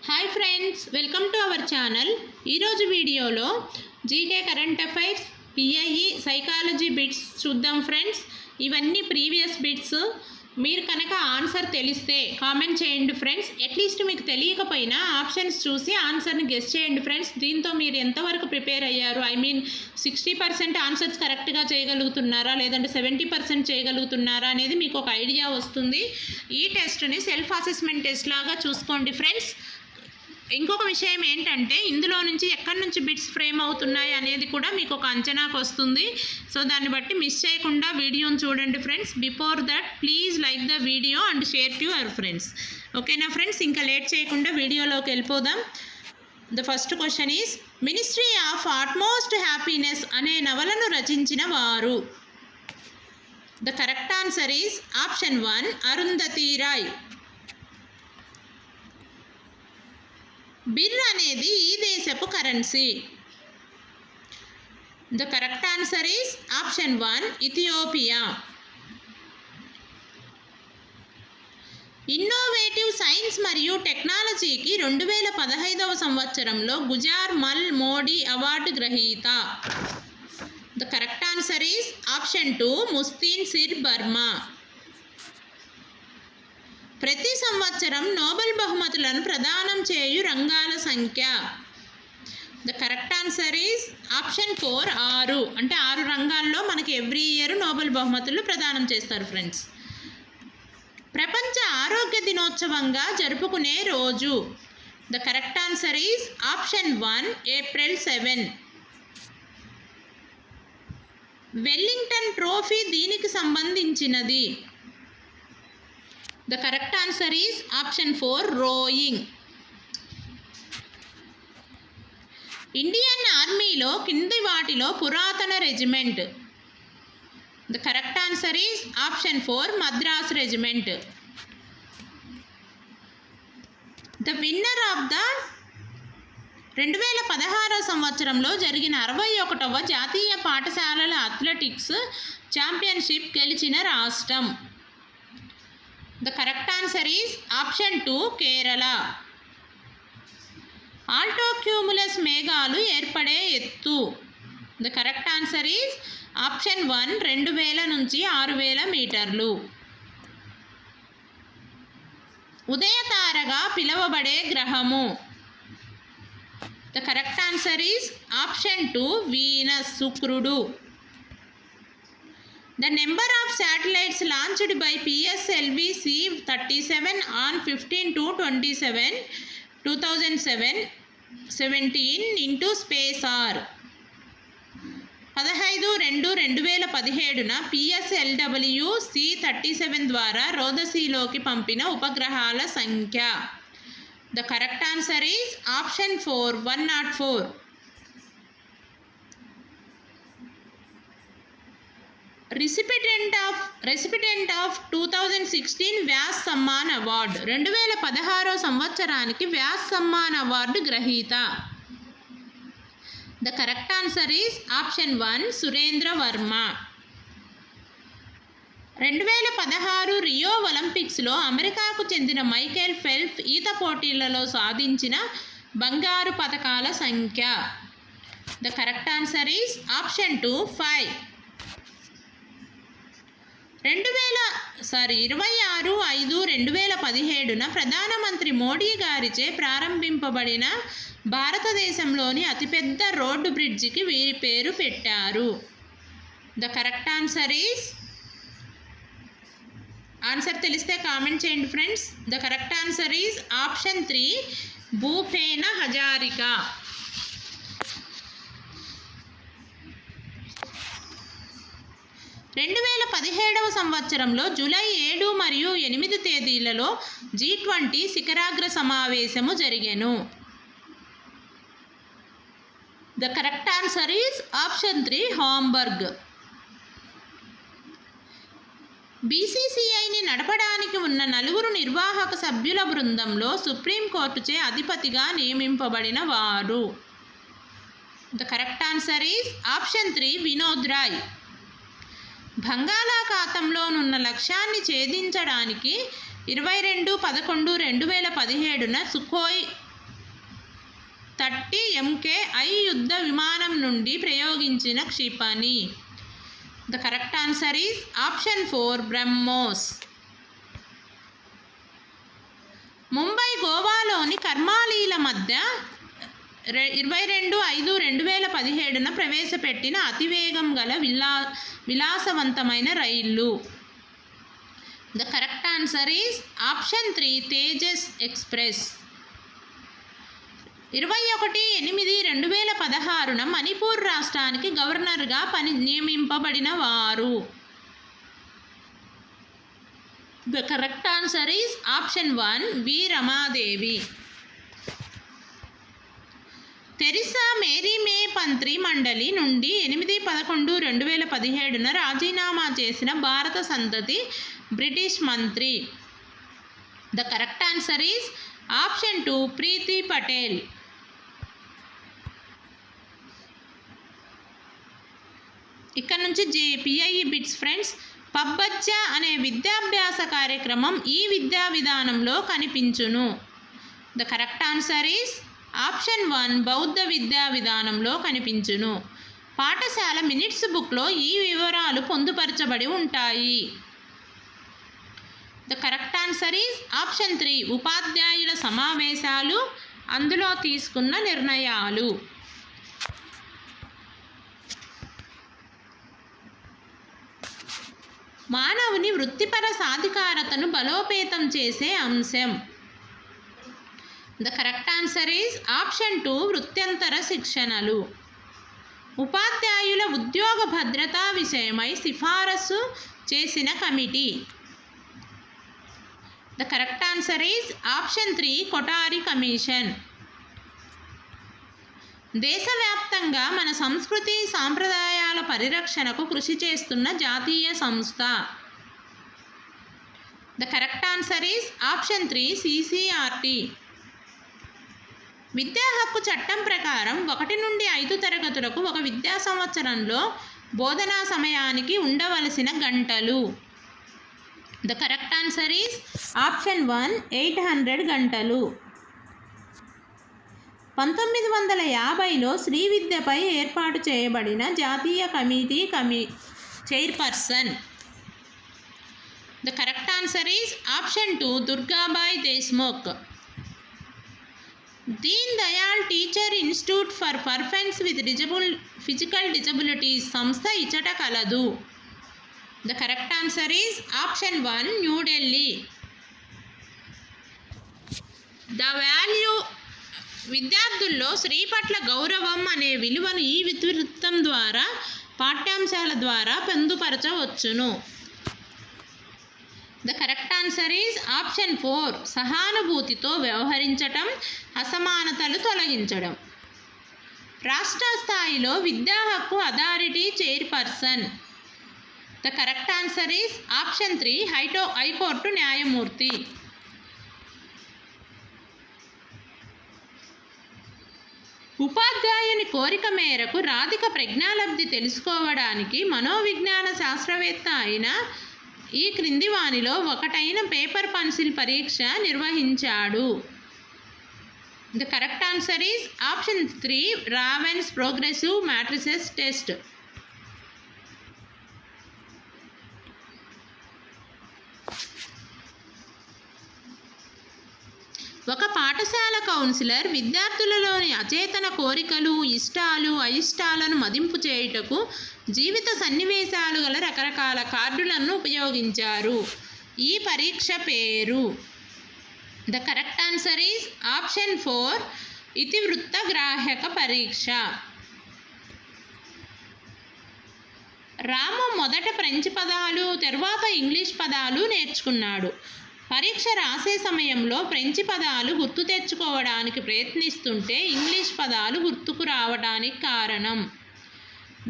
Hi friends, welcome to our channel. ఈరోజు వీడియోలో GK current affairs, PIE psychology bits చూద్దాం friends. ఇవన్నీ previous bits. మీరు కనుక ఆన్సర్ తెలిస్తే కామెంట్ చేయండి ఫ్రెండ్స్. అట్లీస్ట్ మీకు తెలియకపోయినా ఆప్షన్స్ చూసి ఆన్సర్ని గెస్ చేయండి ఫ్రెండ్స్. దీంతో మీరు ఎంతవరకు ప్రిపేర్ అయ్యారు, 60% ఆన్సర్స్ కరెక్ట్గా చేయగలుగుతున్నారా లేదంటే 70% చేయగలుగుతున్నారా అనేది మీకు ఒక ఐడియా వస్తుంది. ఈ టెస్ట్ని సెల్ఫ్ అసెస్మెంట్ టెస్ట్ లాగా చూసుకోండి ఫ్రెండ్స్. ఇంకొక విషయం ఏంటంటే, ఇందులో నుంచి ఎక్కడి నుంచి బిట్స్ ఫ్రేమ్ అవుతున్నాయి అనేది కూడా మీకు ఒక అంచనాకు వస్తుంది. సో దాన్ని బట్టి మిస్ చేయకుండా వీడియోని చూడండి friends. Before that please like the video and share to your friends. ఓకేనా ఫ్రెండ్స్, ఇంకా లేట్ చేయకుండా వీడియోలోకి వెళ్ళిపోదాం. The first question is, ministry of utmost happiness అనే నవలను రచించిన వారు? The correct answer is option 1, Arundhati Roy. Birr అనేది ఈ దేశపు currency. The correct answer is option 1, Ethiopia. Innovative science మరియు టెక్నాలజీకి 2015వ సంవత్సరంలో గుజార్ మల్ మోడీ అవార్డు గ్రహీత. The correct answer is option 2, ముస్తీన్ సిర్ బర్మా. ప్రతి సంవత్సరం నోబెల్ బహుమతులను ప్రదానం చేయు రంగాల సంఖ్య. The correct answer is option 4, 6. అంటే 6 రంగాల్లో మనకి ఎవ్రీ ఇయర్ నోబెల్ బహుమతులు ప్రదానం చేస్తారు ఫ్రెండ్స్. ప్రపంచ ఆరోగ్య దినోత్సవంగా జరుపుకునే రోజు? The correct answer is option 1, April 7. Wellington trophy దీనికి సంబంధించినది? The correct answer is option 4, rowing. Indian ఆర్మీలో కింది వాటిలో పురాతన regiment? The correct answer is option 4, Madras regiment. The winner of the 2016 సంవత్సరంలో జరిగిన 61వ జాతీయ పాఠశాలల అథ్లెటిక్స్ ఛాంపియన్షిప్ గెలిచిన రాష్ట్రం? The correct answer is option 2, Kerala. ఆల్టోక్యూములస్ మేఘాలు ఏర్పడే ఎత్తు? The correct answer is option 1, 2000 నుంచి 6000 మీటర్లు. ఉదయతారగా పిలువబడే గ్రహము? The correct answer is option 2, Venus, శుక్రుడు. The number of satellites launched by PSLV C-37 on 15/2/2017 into space are? 15/2/2017న PSLW C-37 ద్వారా రోదసీలోకి పంపిన ఉపగ్రహాల సంఖ్య? The correct answer is option 4, 104. Recipient of 2016 Vyas Samman award? 2016 సంవత్సరానికి Vyas Samman award గ్రహీత? The correct answer is option 1, Surendra Varma. 2016 Rio ఒలింపిక్స్లో అమెరికాకు చెందిన Michael Phelps ఈత పోటీలలో సాధించిన బంగారు పతకాల సంఖ్య? The correct answer is option 2, 5. 26/5/2017న ప్రధానమంత్రి మోడీ గారిచే ప్రారంభింపబడిన భారతదేశంలోని అతిపెద్ద రోడ్డు బ్రిడ్జికి వీరి పేరు పెట్టారు? The correct answer is, answer తెలిస్తే కామెంట్ చేయండి friends. The correct answer is option 3, Bhupen Hazarika. 2017వ సంవత్సరంలో జూలై 7 మరియు 8 తేదీలలో G20 శిఖరాగ్ర సమావేశము జరిగెను? The correct answer is option 3, Hamburg. BCCIని నడపడానికి ఉన్న 4 నిర్వాహక సభ్యుల బృందంలో సుప్రీంకోర్టుచే అధిపతిగా నియమింపబడిన వారు? The correct answer is option 3, Vinod Rai. బంగాళాఖాతంలోనున్న లక్ష్యాన్ని ఛేదించడానికి 22/11/2017న సుఖోయ్ 30 MKI యుద్ధ విమానం నుండి ప్రయోగించిన క్షిపణి. The correct answer is option 4 Brahmos. Mumbai గోవాలోని కర్మాలీల మధ్య 22/5/2017 ప్రవేశపెట్టిన అతివేగం గల విలాసవంతమైన రైళ్లు. The correct answer is option 3 Tejas express. 21/8/2016 Manipur రాష్ట్రానికి గవర్నర్గా నియమింపబడిన వారు. The correct answer is option 1 V Ramadevi. Theresa Mary May మంత్రి మండలి నుండి 8/11/2017 రాజీనామా చేసిన భారత సంతతి బ్రిటిష్ మంత్రి. The correct answer is option 2 ప్రీతి పటేల్. ఇక్కడ నుంచి పిఐఈ బిట్స్ ఫ్రెండ్స్. పబ్బచ్చా అనే విద్యాభ్యాస కార్యక్రమం ఈ విద్యా విధానంలో కనిపించును. The correct answer is option 1 బౌద్ధ విద్యా విధానంలో కనిపించును. పాఠశాల మినిట్స్ బుక్లో ఈ వివరాలు పొందుపరచబడి ఉంటాయి. The correct answer is option 3 ఉపాధ్యాయుల సమావేశాలు, అందులో తీసుకున్న నిర్ణయాలు. మానవుని వృత్తిపర సాధికారతను బలోపేతం చేసే అంశం. The correct answer is option 2 వృత్యంతర శిక్షణలు. ఉపాధ్యాయుల ఉద్యోగ భద్రత విషయమై సిఫారసు చేసిన committee. The correct answer is option 3 Kothari commission. దేశవ్యాప్తంగా మన సంస్కృతి సాంప్రదాయాల పరిరక్షణకు కృషి చేస్తున్న జాతీయ సంస్థ. The correct answer is option 3 CCRT. విద్యా హక్కు చట్టం ప్రకారం 1 నుండి 5 తరగతులకు ఒక విద్యా సంవత్సరంలో బోధనా సమయానికి ఉండవలసిన గంటలు. The correct answer is option 1 800 గంటలు. 1950లో శ్రీ విద్యపై ఏర్పాటు చేయబడిన జాతీయ committee chairperson. The correct answer is option 2 Durgabai Deshmukh. Deen Dayal teacher institute for persons with physical disabilities సంస్థ ఇచ్చట కలదు. The correct answer is option 1 New Delhi. The value విద్యార్థుల్లో స్త్రీ పట్ల గౌరవం అనే విలువను ఈ ఇతివృత్తం ద్వారా పాఠ్యాంశాల ద్వారా పొందుపరచవచ్చును. The correct answer is option 4 సహానుభూతితో వ్యవహరించటం, అసమానతలు తొలగించడం. రాష్ట్ర స్థాయిలో విద్యా హక్కు authority chairperson. The correct answer is option 3 high court న్యాయమూర్తి. ఉపాధ్యాయుని కోరిక మేరకు రాధిక ప్రజ్ఞాలబ్ధి తెలుసుకోవడానికి మనోవిజ్ఞాన శాస్త్రవేత్త అయిన ఈ క్రింది వానిలో ఒకటైన పేపర్ పెన్సిల్ పరీక్ష నిర్వహించాడు. The correct answer is option 3 ravens progressive matrices test. ఒక పాఠశాల కౌన్సిలర్ విద్యార్థులలోని అచేతన కోరికలు, ఇష్టాలు, అయిష్టాలను మదింపు చేయుటకు జీవిత సన్నివేశాలు గల రకరకాల కార్డులను ఉపయోగించారు. ఈ పరీక్ష పేరు. The correct answer is option 4 ఇతివృత్త గ్రాహక పరీక్ష. రాము మొదట ఫ్రెంచ్ పదాలు, తర్వాత ఇంగ్లీష్ పదాలు నేర్చుకున్నాడు. పరీక్ష రాసే సమయంలో ఫ్రెంచ్ పదాలు గుర్తు తెచ్చుకోవడానికి ప్రయత్నిస్తుంటే ఇంగ్లీష్ పదాలు గుర్తుకు రావడానికి కారణం.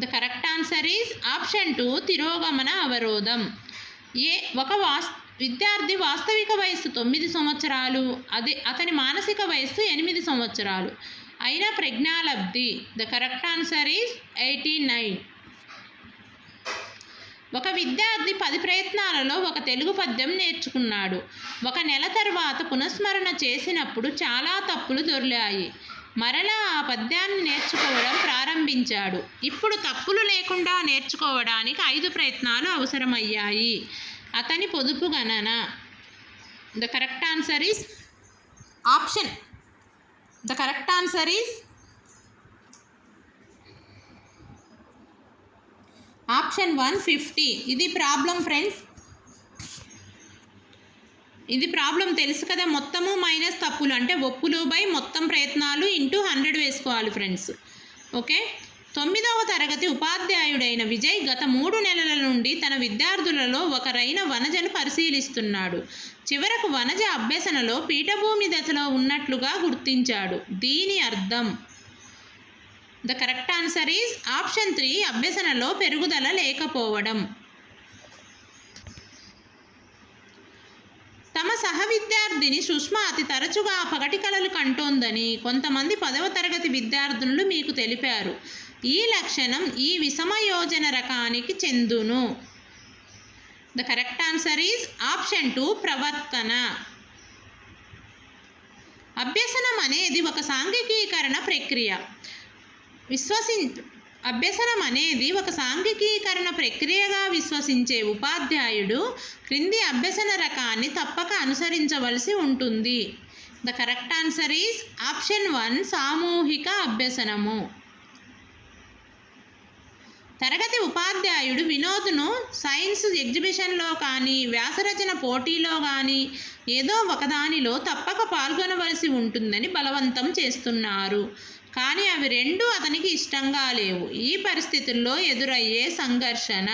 The correct answer is option 2 తిరోగమన అవరోధం. ఒక విద్యార్థి వాస్తవిక వయస్సు 9 సంవత్సరాలు, అతని మానసిక వయస్సు 8 సంవత్సరాలు అయిన ప్రజ్ఞాలబ్ధి. The correct answer is 89. ఒక విద్యార్థి 10 ప్రయత్నాలలో ఒక తెలుగు పద్యం నేర్చుకున్నాడు. 1 నెల తర్వాత పునఃస్మరణ చేసినప్పుడు చాలా తప్పులు దొర్లాయి. మరలా ఆ పద్యాన్ని నేర్చుకోవడం ప్రారంభించాడు. ఇప్పుడు తప్పులు లేకుండా నేర్చుకోవడానికి 5 ప్రయత్నాలు అవసరమయ్యాయి. అతని పొదుపు గణన. The correct answer is option 150. ఇది ప్రాబ్లం ఫ్రెండ్స్. ఇది ప్రాబ్లం తెలుసు కదా, మొత్తము మైనస్ తప్పులు అంటే ఒప్పులు బై మొత్తం ప్రయత్నాలు ఇంటూ 100 వేసుకోవాలి ఫ్రెండ్స్. ఓకే. 9వ తరగతి ఉపాధ్యాయుడైన విజయ్ గత 3 నెలల నుండి తన విద్యార్థులలో ఒకరైన వనజను పరిశీలిస్తున్నాడు. చివరకు వనజ అభ్యసనలో పీఠభూమి దశలో ఉన్నట్లుగా గుర్తించాడు. దీని అర్థం. The correct answer is option 3, అభ్యసనలో పెరుగుదల లేకపోవడం. తమ సహ విద్యార్థిని సుష్మా అతి తరచుగా పగటి కలలు కంటోందని కొంతమంది 10వ తరగతి విద్యార్థులు మీకు తెలిపారు. ఈ లక్షణం ఈ విషమయోజన రకానికి చెందును. The correct answer is option 2, ప్రవర్తన. అభ్యసనం అనేది ఒక సాంఘికీకరణ ప్రక్రియ. అభ్యసనం అనేది ఒక సాంఘికీకరణ ప్రక్రియగా విశ్వసించే ఉపాధ్యాయుడు క్రింది అభ్యసన రకాన్ని తప్పక అనుసరించవలసి ఉంటుంది. The correct answer is option 1, సామూహిక అభ్యసనము. తరగతి ఉపాధ్యాయుడు వినోద్ను సైన్స్ ఎగ్జిబిషన్లో కానీ వ్యాసరచన పోటీలో కానీ ఏదో ఒకదానిలో తప్పక పాల్గొనవలసి ఉంటుందని బలవంతం చేస్తున్నారు. కానీ అవి రెండూ అతనికి ఇష్టంగా లేవు. ఈ పరిస్థితుల్లో ఎదురయ్యే సంఘర్షణ.